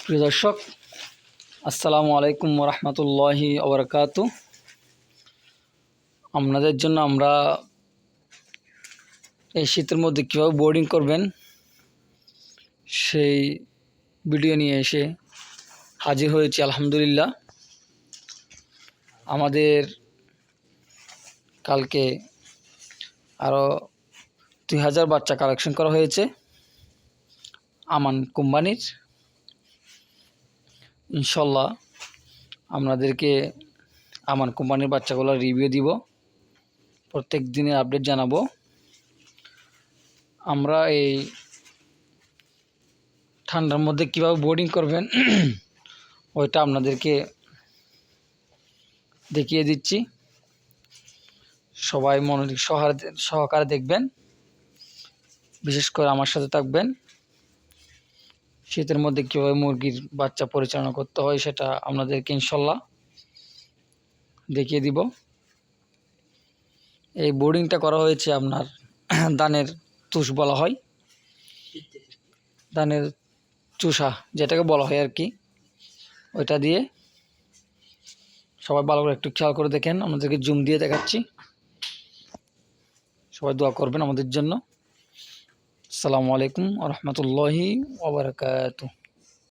প্রিয় দর্শক, আসসালামু আলাইকুম রহমতুল্লাহি ওবরাকাতু। আপনাদের জন্য আমরা এই শীতের মধ্যে কীভাবে বোর্ডিং করবেন সেই ভিডিও নিয়ে এসে হাজির হয়েছি। আলহামদুলিল্লাহ, আমাদের কালকে আরও 2000 বাচ্চা কালেকশন করা হয়েছে আমান কোম্পানির। ইনশাল্লাহ আপনাদেরকে আমান কোম্পানির বাচ্চাগুলোর রিভিউ দিব, প্রত্যেক দিনের আপডেট জানাবো। আমরা এই ঠান্ডার মধ্যে কীভাবে বোর্ডিং করবেন ওইটা আপনাদেরকে দেখিয়ে দিচ্ছি। সবাই মনোযোগ সহকারে দেখবেন, বিশেষ করে আমার সাথে থাকবেন। শীতের মধ্যে কীভাবে মুরগির বাচ্চা পরিচালনা করতে হয় সেটা আপনাদেরকে ইনশাল্লাহ দেখিয়ে দিব। এই বোর্ডিংটা করা হয়েছে আপনার ধানের তুষ বলা হয়, ধানের চুষা যেটাকে বলা হয় আর কি, ওইটা দিয়ে। সবাই ভালো করে একটু খেয়াল করে দেখেন, আমাদেরকে জুম দিয়ে দেখাচ্ছি। সবাই দোয়া করবেন আমাদের জন্য। আসসালামু আলাইকুম ওয়া রাহমাতুল্লাহি ওয়া বারাকাতুহু।